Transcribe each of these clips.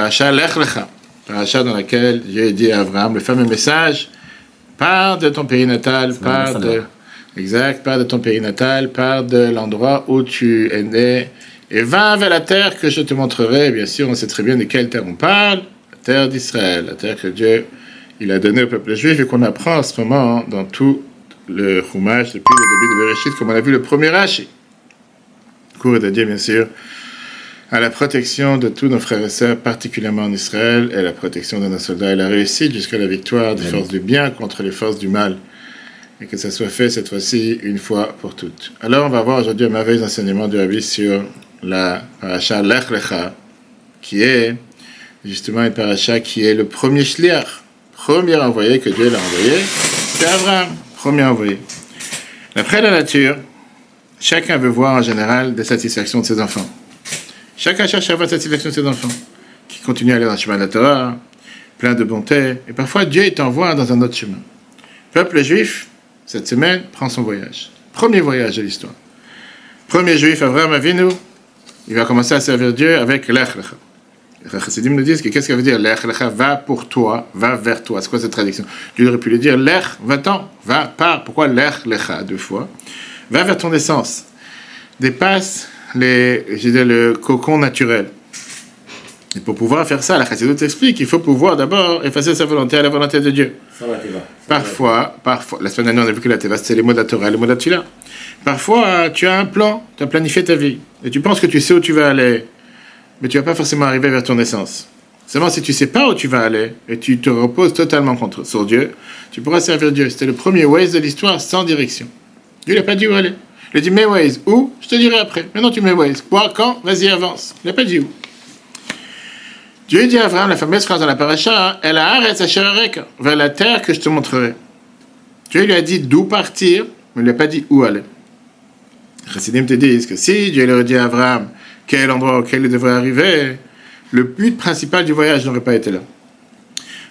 paracha Lech Lecha, paracha dans laquelle Dieu dit à Abraham le fameux message, pars de ton pays natal, pars de ton pays natal, pars de l'endroit où tu es né, et va vers la terre que je te montrerai. Bien sûr, on sait très bien de quelle terre on parle, la terre d'Israël, la terre que Dieu il a donnée au peuple juif et qu'on apprend en ce moment dans tout le Chumash depuis le début de Bereshit, comme on a vu le premier Rashi. Le cours est dédié, bien sûr, à la protection de tous nos frères et sœurs, particulièrement en Israël, et la protection de nos soldats et la réussite jusqu'à la victoire des forces du bien contre les forces du mal. Et que ça soit fait cette fois-ci une fois pour toutes. Alors on va voir aujourd'hui un merveilleux enseignement du Rabbi sur la paracha Lech Lecha, qui est justement une paracha qui est le premier shliach, premier envoyé que Dieu l'a envoyé, c'est Abraham, premier envoyé. D'après la nature, chacun veut voir en général des satisfactions de ses enfants. Chacun cherche à avoir la satisfaction de ses enfants, qui continuent à aller dans le chemin de la Torah, plein de bonté, et parfois Dieu t'envoie dans un autre chemin. Le peuple juif, cette semaine, prend son voyage. Premier voyage de l'histoire. Premier juif, Abraham Avinu, il va commencer à servir Dieu avec Lech Lecha. Les Chassidim nous disent que qu'est-ce que ça veut dire Lech Lecha, va pour toi, va vers toi. C'est quoi cette traduction? Dieu aurait pu lui dire Lech, va-t'en, va, pars. Pourquoi Lech Lecha deux fois? Va vers ton essence. Dépasse le cocon naturel. Et pour pouvoir faire ça, la Chassidut t'explique qu'il faut pouvoir d'abord effacer sa volonté à la volonté de Dieu. Parfois, la semaine dernière on a vu que la Teva c'est les mots de la Torah, les mots de la Tfila. Parfois, tu as un plan, tu as planifié ta vie, et tu penses que tu sais où tu vas aller, mais tu ne vas pas forcément arriver vers ton essence. Seulement si tu ne sais pas où tu vas aller, et tu te reposes totalement sur Dieu, tu pourras servir Dieu. C'était le premier Waze de l'histoire sans direction. Dieu n'a pas dit où aller. Il a dit, mais Waze, où? Je te dirai après. Maintenant tu mets Waze. Quoi, quand? Vas-y, avance. Il n'a pas dit où. Dieu dit à Abraham, la fameuse phrase dans la paracha, elle a arrêté vers la terre que je te montrerai. Dieu lui a dit d'où partir, mais il ne lui a pas dit où aller. Les Chassidim te disent que si Dieu leur dit à Abraham quel endroit auquel il devrait arriver, le but principal du voyage n'aurait pas été là.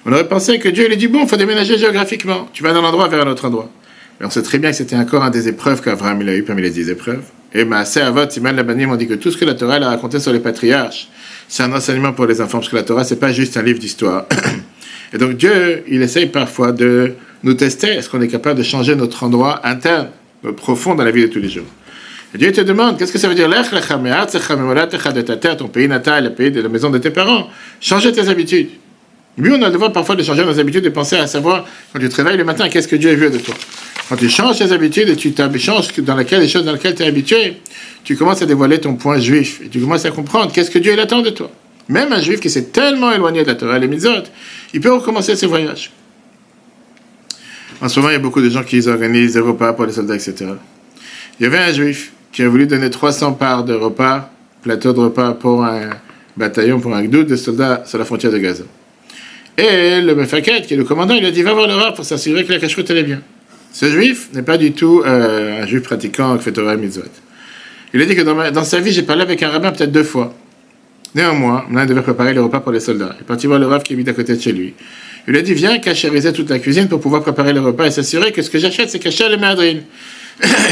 On aurait pensé que Dieu lui dit bon, il faut déménager géographiquement. Tu vas d'un endroit vers un autre endroit. Mais on sait très bien que c'était encore un des épreuves qu'Abraham il a eu parmi les 10 épreuves. Et Maaseh Avot, Siman Labanim, on dit que tout ce que la Torah a raconté sur les patriarches, c'est un enseignement pour les enfants, parce que la Torah, c'est pas juste un livre d'histoire. Et donc Dieu, il essaye parfois de nous tester, est-ce qu'on est capable de changer notre endroit interne, profond dans la vie de tous les jours. Et Dieu te demande, qu'est-ce que ça veut dire, Lech lecha me'artzecha me'molatecha de ta terre, ton pays natal, le pays de la maison de tes parents, changer tes habitudes. Lui, on a le devoir parfois de changer nos habitudes, de penser à savoir, quand tu te réveilles le matin, qu'est-ce que Dieu veut de toi. Quand tu changes tes habitudes et tu changes les choses dans lesquelles tu es habitué, tu commences à dévoiler ton point juif. Et tu commences à comprendre qu'est-ce que Dieu il attend de toi. Même un juif qui s'est tellement éloigné de la Torah et les mitzvot, il peut recommencer ses voyages. En ce moment, il y a beaucoup de gens qui organisent des repas pour les soldats, etc. Il y avait un juif qui a voulu donner 300 parts de repas, plateau de repas pour un bataillon, pour un gdoud de soldats sur la frontière de Gaza. Et le Mefaket, qui est le commandant, il a dit va voir le Rav pour s'assurer que la cacheroute allait bien. Ce juif n'est pas du tout un juif pratiquant qui fait Torah et mitzvot. Il a dit que dans sa vie, j'ai parlé avec un rabbin peut-être 2 fois. Néanmoins, maintenant il devait préparer les repas pour les soldats. Il est parti voir le Rav qui habite à côté de chez lui. Il lui a dit viens cachériser toute la cuisine pour pouvoir préparer les repas et s'assurer que ce que j'achète, c'est cacher les méadrines.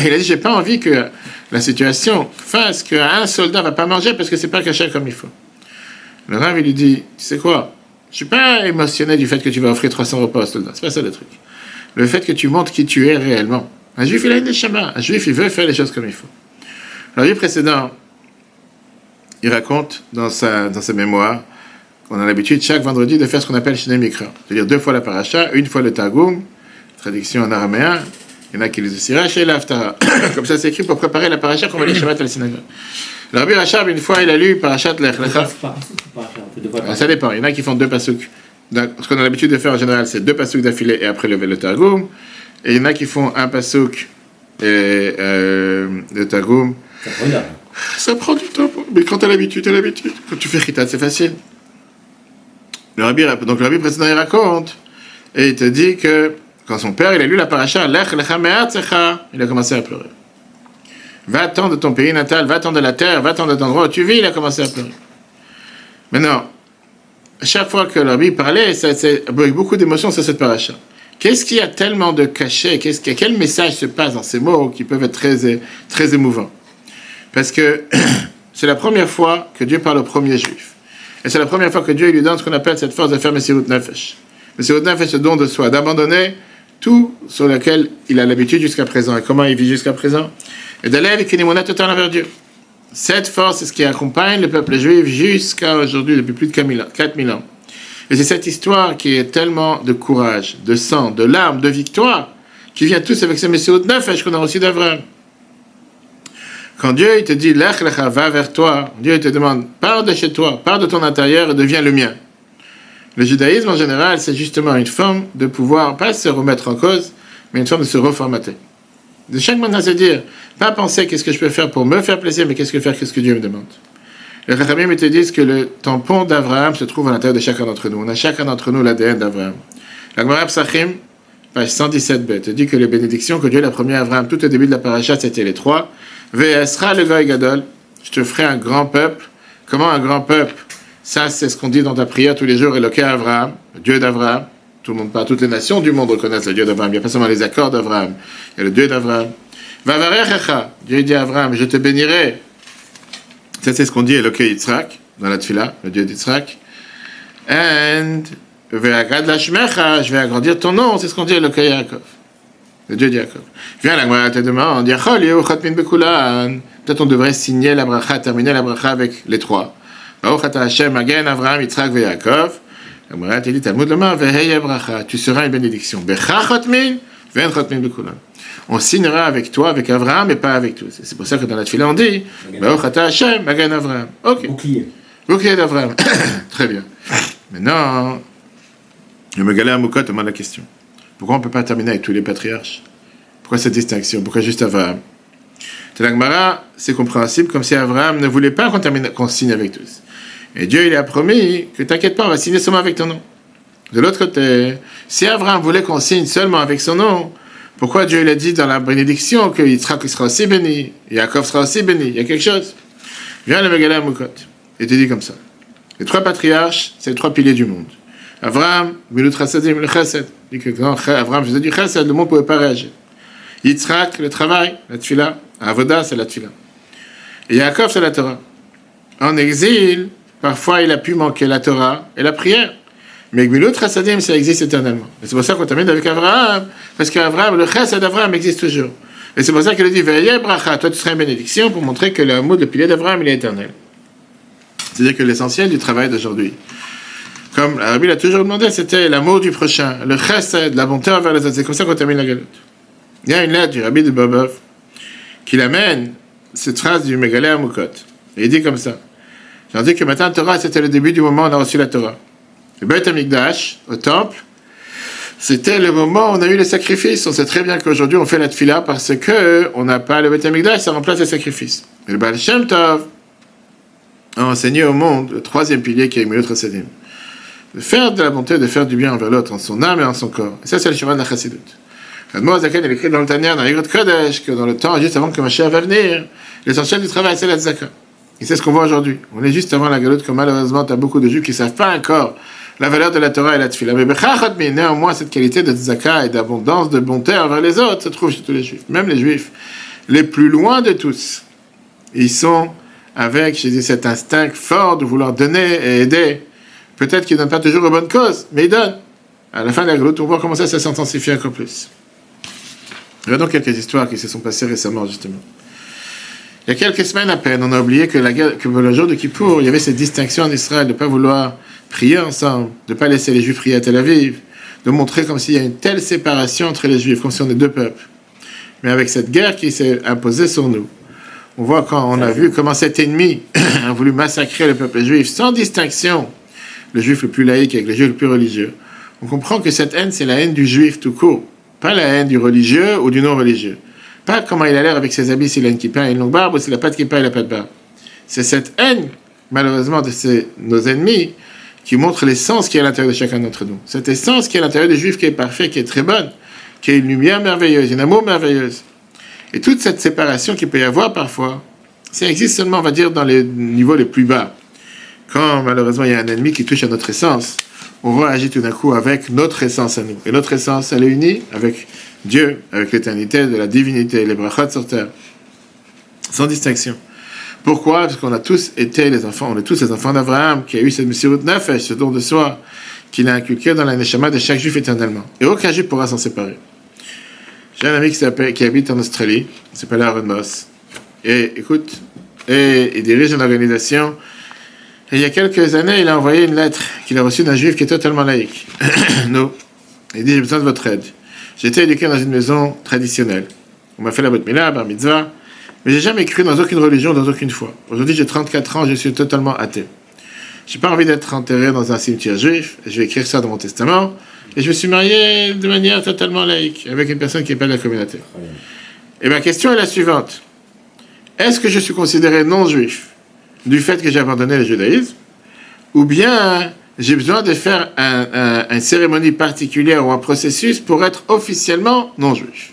Il a dit j'ai pas envie que la situation fasse qu'un soldat va pas manger parce que c'est pas caché comme il faut. Le Rav il lui dit tu sais quoi, je suis pas émotionné du fait que tu vas offrir 300 repas aux soldats. C'est pas ça le truc. Le fait que tu montres qui tu es réellement. Un juif, il a une neshama. Un juif, il veut faire les choses comme il faut. Dans le livre précédent, il raconte dans sa mémoire qu'on a l'habitude chaque vendredi de faire ce qu'on appelle Shnei Mikra. C'est-à-dire 2 fois la paracha, 1 fois le Targum, traduction en araméen. Il y en a qui lisent le Sirach et l'Haftara. Comme ça, c'est écrit pour préparer la paracha qu'on va lire Shabbat à la synagogue. Le Rabbi Rachab, une fois, il a lu Parashat Lech Lecha. Ça dépend. Il y en a qui font 2 pasuk. Ce qu'on a l'habitude de faire en général, c'est 2 pasuk d'affilée et après le Targum. Et il y en a qui font un pasuk et le Targum. Ça prend du temps. Mais quand tu as l'habitude, Quand tu fais Chitat, c'est facile. Donc le Rabbi précédent, il raconte. Et il te dit que quand son père, il a lu la paracha, Lech lecha me'artzecha, il a commencé à pleurer. Va-t'en de ton pays natal, va-t'en de la terre, va-t'en de ton endroit où tu vis, il a commencé à pleurer. Maintenant, à chaque fois que le Rabbi parlait, c'est avec beaucoup d'émotion sur cette paracha. Qu'est-ce qu'il y a tellement de cachets, quel message se passe dans ces mots qui peuvent être très, très émouvants? Parce que c'est la première fois que Dieu parle au premier juif. Et c'est la première fois que Dieu lui donne ce qu'on appelle cette force de faire Messirut Nefesh. Messirut Nefesh, c'est le don de soi, d'abandonner tout sur lequel il a l'habitude jusqu'à présent. Et comment il vit jusqu'à présent? Et d'aller avec une émouna totale envers Dieu. Cette force, c'est ce qui accompagne le peuple juif jusqu'à aujourd'hui, depuis plus de 4000 ans. Et c'est cette histoire qui est tellement de courage, de sang, de larmes, de victoire, qui vient tous avec ce Messirut Nefesh qu'on a reçu d'Abraham. Quand Dieu il te dit, Lech lecha, va vers toi, Dieu il te demande, pars de chez toi, pars de ton intérieur et deviens le mien. Le judaïsme en général, c'est justement une forme de pouvoir, pas se remettre en cause, mais une forme de se reformater. De chaque matin, c'est dire, pas penser qu'est-ce que je peux faire pour me faire plaisir, mais qu'est-ce que Dieu me demande. Les Chachamim te disent que le tampon d'Abraham se trouve à l'intérieur de chacun d'entre nous. On a chacun d'entre nous l'ADN d'Abraham. La Gemara Psachim, page 117b, te dit que les bénédictions que Dieu a promis à Abraham tout au début de la paracha, c'était les trois. Ve'esra le goy gadol, je te ferai un grand peuple. Comment un grand peuple? Ça, c'est ce qu'on dit dans ta prière tous les jours, Eloké Abraham, le Dieu d'Abraham. Tout le monde, pas toutes les nations du monde reconnaissent le Dieu d'Abraham. Il n'y a pas seulement les accords d'Abraham. Il y a le Dieu d'Abraham. Vavarechecha, Dieu dit à Abraham, je te bénirai. Ça, c'est ce qu'on dit Eloké Yitzhak, dans la Tfila, le Dieu d'Yitzhak. And, ve'agad lashmecha, je vais agrandir ton nom, c'est ce qu'on dit Eloké Yaakov. Le Dieu de Yaakov. Viens, la Gemara te demande, Yachol yehu chatmin bekulan. Peut-être on devrait signer la bracha, terminer la bracha avec les trois. Baruch ata Hashem, Magen, Avraham, Yitzhak, Yaakov. La Gemara te dit, Talmud lema, veheye bracha. Tu seras une bénédiction. Becha chatmin, ve'en chatmin bekulan. On signera avec toi, avec Avraham, mais pas avec tous. C'est pour ça que dans la Tfila, on dit, Baruch ata Hashem, Magen, Avraham. Ok. Bouclier d'Avraham. Très bien. Maintenant, le Megalé Amukot demande la question. Pourquoi on ne peut pas terminer avec tous les patriarches? Pourquoi cette distinction? Pourquoi juste Abraham? La Gemara, c'est compréhensible, comme si Abraham ne voulait pas qu'on signe avec tous. Et Dieu, il a promis que t'inquiète pas, on va signer seulement avec ton nom. De l'autre côté, si Abraham voulait qu'on signe seulement avec son nom, pourquoi Dieu il a dit dans la bénédiction que Yitzhak sera aussi béni, Yaakov sera aussi béni? Il y a quelque chose. Viens le Megalé Amukot. Et tu dis comme ça. Les trois patriarches, c'est les trois piliers du monde. Avraham, Milut Chassadim, le Chassid. Il dit que quand Avraham faisait du Chassid, le monde ne pouvait pas réagir. Yitzhak, le travail, la Tfila. Avoda, c'est la Tfila. Et Yaakov, c'est la Torah. En exil, parfois, il a pu manquer la Torah et la prière. Mais Milut Chassadim, ça existe éternellement. Et c'est pour ça qu'on termine avec Avraham, parce qu'Avraham, le Chassid d'Avraham existe toujours. Et c'est pour ça qu'il a dit, Veillez bracha, toi tu seras une bénédiction pour montrer que le mot, le pilier d'Avraham, il est éternel. C'est-à-dire que l'essentiel du travail d'aujourd'hui, comme Rabbi l'a toujours demandé, c'était l'amour du prochain, le chesed, la bonté envers les autres. C'est comme ça qu'on termine la galoute. Il y a une lettre du Rabbi de Bobov qui amène cette phrase du Megalé Amukot. Et il dit comme ça. J'ai dit que maintenant, la Torah, c'était le début du moment où on a reçu la Torah. Le Beit HaMikdash, au temple, c'était le moment où on a eu les sacrifices. On sait très bien qu'aujourd'hui, on fait la Tfila parce qu'on n'a pas le Beit HaMikdash, ça remplace les sacrifices. Et le Baal Shem Tov a enseigné au monde le troisième pilier qui est Milut Chassadim. De faire de la bonté, de faire du bien envers l'autre, en son âme et en son corps. Et ça, c'est le chemin de la Chassidut. Admo Zaken, il écrit dans le Tanya, dans l'Igrot Kodesh, que dans le temps, juste avant que Mashiach va venir, l'essentiel du travail, c'est la Tzaka. Et c'est ce qu'on voit aujourd'hui. On est juste avant la galoute, comme malheureusement, tu as beaucoup de Juifs qui ne savent pas encore la valeur de la Torah et la Tfila. Mais néanmoins, cette qualité de Tzaka et d'abondance, de bonté envers les autres, se trouve chez tous les Juifs. Même les Juifs les plus loin de tous. Ils sont avec, je dis, cet instinct fort de vouloir donner et aider. Peut-être qu'ils ne donnent pas toujours aux bonnes causes, mais ils donnent. À la fin de la galoute, on voit comment ça s'intensifie encore plus. Regardons quelques histoires qui se sont passées récemment, justement. Il y a quelques semaines à peine, on a oublié que le jour de Kippour, il y avait cette distinction en Israël de ne pas vouloir prier ensemble, de ne pas laisser les Juifs prier à Tel Aviv, de montrer comme s'il y a une telle séparation entre les Juifs, comme si on est deux peuples. Mais avec cette guerre qui s'est imposée sur nous, on voit quand on a vu comment cet ennemi a voulu massacrer le peuple juif sans distinction, le juif le plus laïque avec le juif le plus religieux. On comprend que cette haine, c'est la haine du juif tout court, pas la haine du religieux ou du non-religieux. Pas comment il a l'air avec ses habits, s'il a une kippa et une longue barbe, ou s'il n'a pas de kippa et il n'a pas de barbe. C'est cette haine, malheureusement, de nos ennemis, qui montre l'essence qui est à l'intérieur de chacun d'entre nous. Cette essence qui est à l'intérieur des juifs qui est parfaite, qui est très bonne, qui est une lumière merveilleuse, une amour merveilleuse. Et toute cette séparation qu'il peut y avoir parfois, ça existe seulement, on va dire, dans les niveaux les plus bas. Quand, malheureusement, il y a un ennemi qui touche à notre essence, on réagit tout d'un coup avec notre essence à nous. Et notre essence, elle est unie avec Dieu, avec l'éternité, de la divinité, les brachot sur terre, sans distinction. Pourquoi? Parce qu'on a tous été les enfants, on est tous les enfants d'Abraham, qui a eu cette Messirut Nefesh, ce don de soi, qu'il a inculqué dans la Neshama de chaque juif éternellement. Et aucun juif pourra s'en séparer. J'ai un ami qui habite en Australie, il s'appelle Aaron Moss. Et écoute, il dirige une organisation. Et il y a quelques années, il a envoyé une lettre qu'il a reçue d'un juif qui est totalement laïque. Nous. Il dit, j'ai besoin de votre aide. J'ai été éduqué dans une maison traditionnelle. On m'a fait la Bat Mila, Bar Mitzvah, mais j'ai jamais cru dans aucune religion, dans aucune foi. Aujourd'hui, j'ai 34 ans, je suis totalement athée. J'ai pas envie d'être enterré dans un cimetière juif, je vais écrire ça dans mon testament, et je me suis marié de manière totalement laïque, avec une personne qui n'est pas de la communauté. Et ma question est la suivante. Est-ce que je suis considéré non-juif du fait que j'ai abandonné le judaïsme, ou bien j'ai besoin de faire une cérémonie particulière ou un processus pour être officiellement non-juif,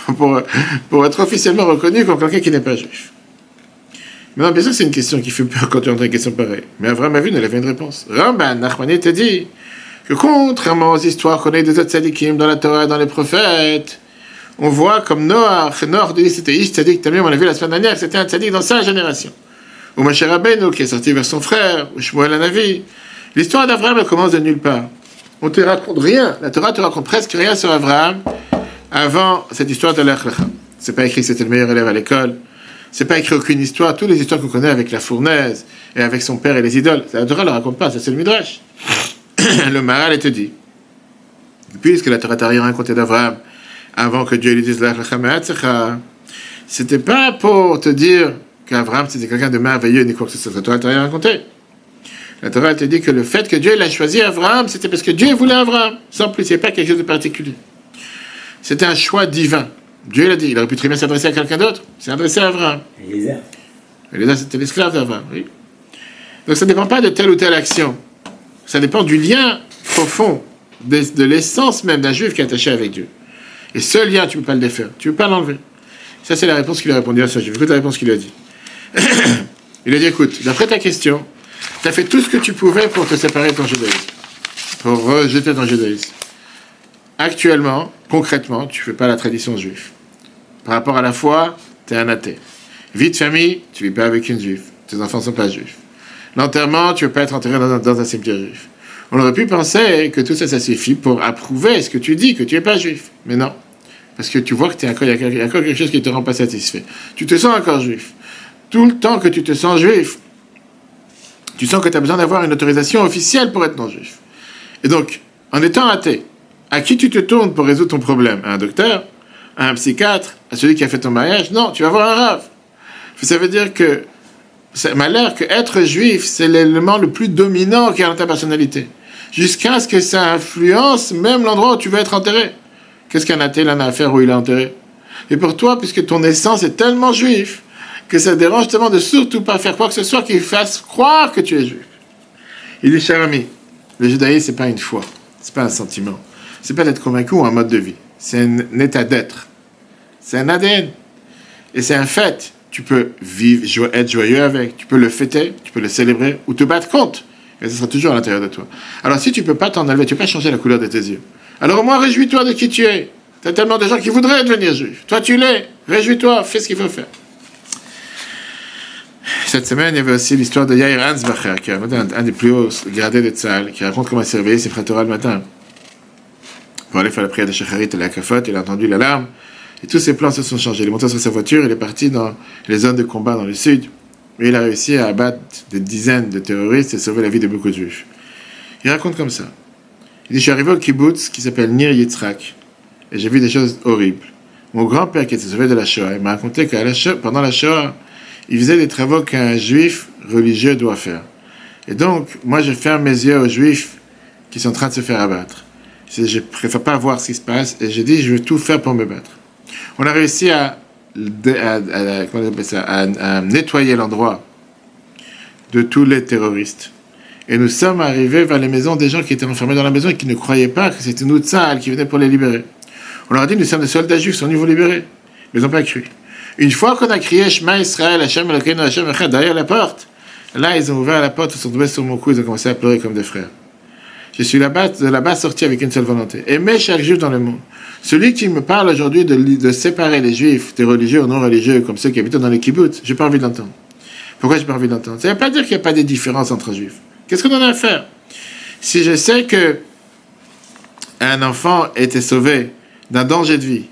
pour être officiellement reconnu comme quelqu'un qui n'est pas juif. Maintenant, bien sûr, c'est une question qui fait peur quand tu entends une question pareille. Mais Avraham Avinu, il avait une réponse. Ramban Nachmani te dit que contrairement aux histoires qu'on a des autres tzadikim dans la Torah, dans les prophètes, on voit comme Noach dit c'était Ish Tzadik Tamim, on l'a vu la semaine dernière, c'était un tzadik dans sa génération. Ou Moshe Rabbeinu qui est sorti vers son frère, ou Shmuel Hanavi. L'histoire d'Avraham, elle commence de nulle part. On te raconte rien. La Torah te raconte presque rien sur Avraham avant cette histoire de Lech Lecha. C'est pas écrit que c'était le meilleur élève à l'école. C'est pas écrit aucune histoire. Toutes les histoires qu'on connaît avec la fournaise et avec son père et les idoles, la Torah ne le raconte pas. Ça, c'est le Midrash. Le Maral, il te dit, puisque la Torah t'a rien raconté d'Avraham avant que Dieu lui dise Lech Lecha Me'atzecha, c'était pas pour te dire qu'Avraham c'était quelqu'un de merveilleux ni quoi que ce soit. La Torah t'a rien raconté. La Torah te dit que le fait que Dieu l'a choisi Avraham, c'était parce que Dieu voulait Avraham. Sans plus, il n'y a pas quelque chose de particulier. C'était un choix divin. Dieu l'a dit. Il aurait pu très bien s'adresser à quelqu'un d'autre. Il s'est adressé à Avraham. Eliezer, c'était l'esclave d'Avraham, oui. Donc ça ne dépend pas de telle ou telle action. Ça dépend du lien profond, de l'essence même d'un juif qui est attaché avec Dieu. Et ce lien, tu ne peux pas le défaire. Tu ne peux pas l'enlever. Ça, c'est la réponse qu'il a répondu à ce juif. Écoute la réponse qu'il a dit. Il a dit, écoute, d'après ta question, tu as fait tout ce que tu pouvais pour te séparer de ton judaïsme, pour rejeter ton judaïsme. Actuellement, concrètement, tu ne fais pas la tradition juive. Par rapport à la foi, tu es un athée. Vie de famille, tu ne vis pas avec une juive. Tes enfants ne sont pas juifs. L'enterrement, tu ne veux pas être enterré dans un cimetière juif. On aurait pu penser que tout ça, ça suffit pour approuver ce que tu dis, que tu n'es pas juif. Mais non. Parce que tu vois qu'il y a encore quelque chose qui ne te rend pas satisfait. Tu te sens encore juif. Tout le temps que tu te sens juif, tu sens que tu as besoin d'avoir une autorisation officielle pour être non-juif. Et donc, en étant athée, à qui tu te tournes pour résoudre ton problème? À un docteur? À un psychiatre? À celui qui a fait ton mariage? Non, tu vas voir un rave. Ça veut dire que ça m'a l'air que être juif, c'est l'élément le plus dominant qui est dans ta personnalité. Jusqu'à ce que ça influence même l'endroit où tu veux être enterré. Qu'est-ce qu'un athée en a à faire où il est enterré? Et pour toi, puisque ton essence est tellement juif, que ça dérange tellement de surtout pas faire quoi que ce soit qui fasse croire que tu es juif. Il dit, cher ami, le judaïsme, c'est pas une foi, c'est pas un sentiment, c'est pas d'être convaincu ou un mode de vie, c'est un état d'être, c'est un ADN, et c'est un fait. Tu peux vivre, être joyeux avec, tu peux le fêter, tu peux le célébrer, ou te battre contre, et ce sera toujours à l'intérieur de toi. Alors si tu peux pas t'en enlever, tu peux pas changer la couleur de tes yeux, alors au moins réjouis-toi de qui tu es. Tu as tellement de gens qui voudraient devenir juifs. Toi tu l'es, réjouis-toi, fais ce qu'il faut faire. Cette semaine, il y avait aussi l'histoire de Yair Ansbacher, qui est un des plus hauts gradés de Tzahal, qui raconte comment il s'est réveillé ses frères Torah le matin. Pour aller faire la prière de Shacharit et la Kafot, il a entendu l'alarme, et tous ses plans se sont changés. Il est monté sur sa voiture, il est parti dans les zones de combat dans le sud, et il a réussi à abattre des dizaines de terroristes et sauver la vie de beaucoup de juifs. Il raconte comme ça. Il dit, je suis arrivé au kibbutz qui s'appelle Nir Yitzhak, et j'ai vu des choses horribles. Mon grand-père qui était sauvé de la Shoah, il m'a raconté que pendant la Shoah, il faisait des travaux qu'un juif religieux doit faire. Et donc, moi, je ferme mes yeux aux juifs qui sont en train de se faire abattre. Je ne préfère pas voir ce qui se passe, et j'ai dit, je vais tout faire pour me battre. On a réussi à nettoyer l'endroit de tous les terroristes. Et nous sommes arrivés vers les maisons des gens qui étaient enfermés dans la maison et qui ne croyaient pas que c'était nous, Tzahal, qui venait pour les libérer. On leur a dit, nous sommes des soldats juifs, on nous vous libérer. Mais ils n'ont pas cru. Une fois qu'on a crié Shema Israël, Hashem Elokeinu, Hashem Echad derrière la porte, là ils ont ouvert la porte, ils sont tombés sur mon cou, ils ont commencé à pleurer comme des frères. Je suis de là-bas sorti avec une seule volonté. Aimer chaque juif dans le monde. Celui qui me parle aujourd'hui de séparer les juifs des religieux ou non religieux, comme ceux qui habitent dans les kibbutz, j'ai pas envie de l'entendre. Pourquoi j'ai pas envie d'entendre? Ça ne veut pas dire qu'il n'y a pas de différence entre juifs. Qu'est-ce qu'on en a à faire? Si je sais que un enfant était sauvé d'un danger de vie,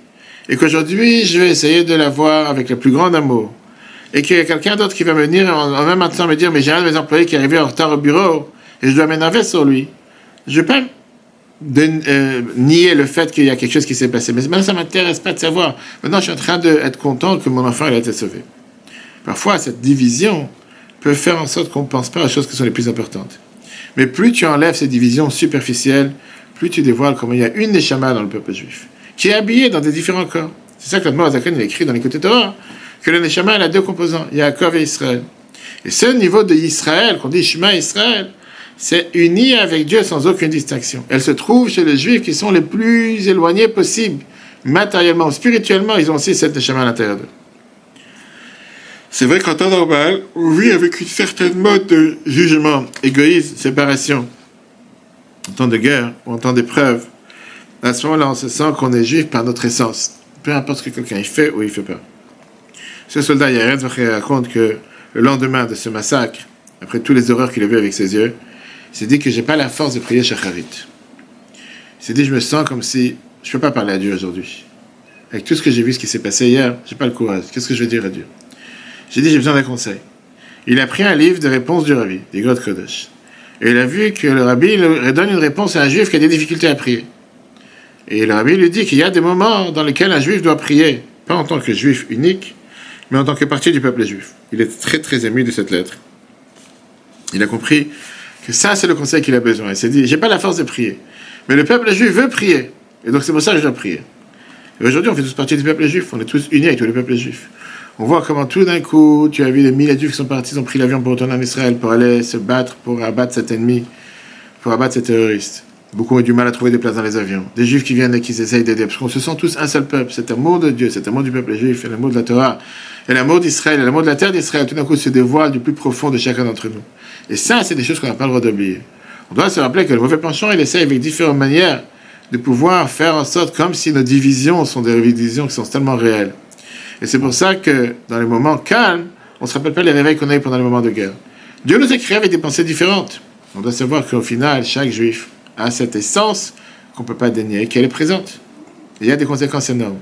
et qu'aujourd'hui, je vais essayer de l'avoir avec le plus grand amour, et qu'il y a quelqu'un d'autre qui va me venir en même temps me dire, mais j'ai un de mes employés qui est arrivé en retard au bureau, et je dois m'énerver sur lui. Je ne vais pas nier le fait qu'il y a quelque chose qui s'est passé. Mais maintenant, ça ne m'intéresse pas de savoir. Maintenant, je suis en train d'être content que mon enfant il a été sauvé. Parfois, cette division peut faire en sorte qu'on ne pense pas aux choses qui sont les plus importantes. Mais plus tu enlèves ces divisions superficielles, plus tu dévoiles comment il y a une neshama dans le peuple juif, qui est habillée dans des différents corps. C'est ça que l'Admor Azaken il a écrit dans l'Écoute Torah, que le neshama il a deux composants, Yaakov et Israël. Et ce niveau de Israël, qu'on dit Shema Israël, c'est uni avec Dieu sans aucune distinction. Elle se trouve chez les Juifs qui sont les plus éloignés possibles, matériellement, spirituellement, ils ont aussi cette neshama à l'intérieur d'eux. C'est vrai qu'en temps normal, on vit avec une certaine mode de jugement, égoïsme, séparation. En temps de guerre ou en temps d'épreuve, à ce moment-là, on se sent qu'on est juif par notre essence. Peu importe ce que quelqu'un fait ou il fait pas. Ce soldat, Yared raconte que le lendemain de ce massacre, après tous les horreurs qu'il a vues avec ses yeux, il s'est dit que j'ai pas la force de prier Shacharit. Il s'est dit, je me sens comme si je peux pas parler à Dieu aujourd'hui. Avec tout ce que j'ai vu, ce qui s'est passé hier, j'ai pas le courage. Qu'est-ce que je vais dire à Dieu? J'ai dit, j'ai besoin d'un conseil. Il a pris un livre de réponses du Rabbi, des Grot Kodesh. Et il a vu que le Rabbi donne une réponse à un juif qui a des difficultés à prier. Et le Rabbi lui dit qu'il y a des moments dans lesquels un juif doit prier, pas en tant que juif unique, mais en tant que partie du peuple juif. Il est très très ému de cette lettre. Il a compris que ça, c'est le conseil qu'il a besoin. Il s'est dit, j'ai pas la force de prier, mais le peuple juif veut prier. Et donc c'est pour ça que je dois prier. Et aujourd'hui, on fait tous partie du peuple juif. On est tous unis avec tout le peuple juif. On voit comment tout d'un coup, tu as vu des milliers de juifs qui sont partis, ils ont pris l'avion pour retourner en Israël, pour aller se battre, pour abattre cet ennemi, pour abattre ces terroristes. Beaucoup ont eu du mal à trouver des places dans les avions. Des juifs qui viennent et qui essayent d'aider. Parce qu'on se sent tous un seul peuple. Cet amour de Dieu, cet amour du peuple juif, et l'amour de la Torah, et l'amour d'Israël, et l'amour de la terre d'Israël, tout d'un coup se dévoile du plus profond de chacun d'entre nous. Et ça, c'est des choses qu'on n'a pas le droit d'oublier. On doit se rappeler que le mauvais penchant, il essaie avec différentes manières de pouvoir faire en sorte comme si nos divisions sont des divisions qui sont tellement réelles. Et c'est pour ça que dans les moments calmes, on ne se rappelle pas les réveils qu'on a eu pendant les moments de guerre. Dieu nous a créés avec des pensées différentes. On doit savoir qu'au final, chaque juif a cette essence qu'on ne peut pas dénier, qu'elle est présente. Et il y a des conséquences énormes.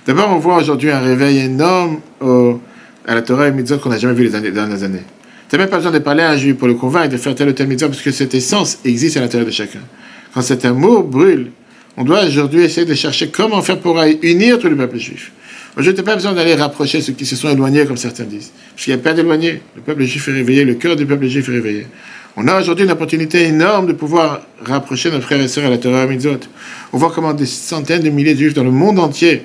D'abord, on voit aujourd'hui un réveil énorme à la Torah et Mitzvot qu'on n'a jamais vu les dernières années. Tu n'as même pas besoin de parler à un juif pour le convaincre de faire tel ou tel Mitzvot, parce que cette essence existe à l'intérieur de chacun. Quand cet amour brûle, on doit aujourd'hui essayer de chercher comment faire pour unir tout le peuple juif. Je n'ai pas besoin d'aller rapprocher ceux qui se sont éloignés, comme certains disent. Parce qu'il n'y a pas d'éloignés. Le peuple juif est réveillé, le cœur du peuple juif est réveillé. On a aujourd'hui une opportunité énorme de pouvoir rapprocher nos frères et sœurs à la Torah et Mitzvot. On voit comment des centaines de milliers de juifs dans le monde entier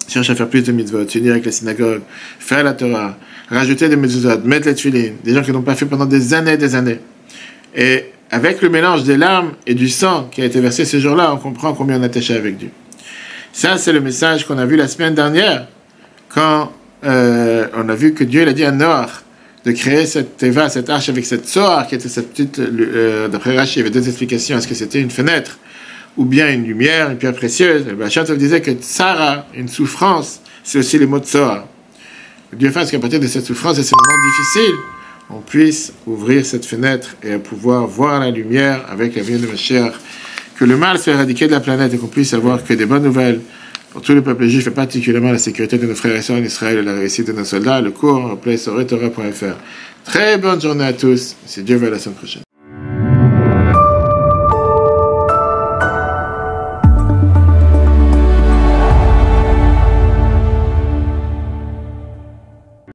cherchent à faire plus de Mitzvot, s'unir avec la synagogue, faire la Torah, rajouter des Mitzvot, mettre les tefilin, des gens qui n'ont pas fait pendant des années et des années. Et avec le mélange des larmes et du sang qui a été versé ces jours-là, on comprend combien on est attaché avec Dieu. Ça, c'est le message qu'on a vu la semaine dernière, quand on a vu que Dieu il a dit à Noach de créer cette teva, cette arche avec cette soar, qui était cette petite... d'après Rashi, il y avait deux explications. Est-ce que c'était une fenêtre, ou bien une lumière, une pierre précieuse? Le Bachatov disait que Tsara, une souffrance, c'est aussi les mots de soar. Dieu fasse qu'à partir de cette souffrance et ces moments difficiles, on puisse ouvrir cette fenêtre et pouvoir voir la lumière avec la venue de Mashiach, que le mal soit éradiqué de la planète et qu'on puisse avoir que des bonnes nouvelles pour tout le peuple juif et particulièrement la sécurité de nos frères et sœurs en Israël et la réussite de nos soldats. Le cours en replay sur retora.fr. Très bonne journée à tous. Si Dieu veut, à la semaine prochaine.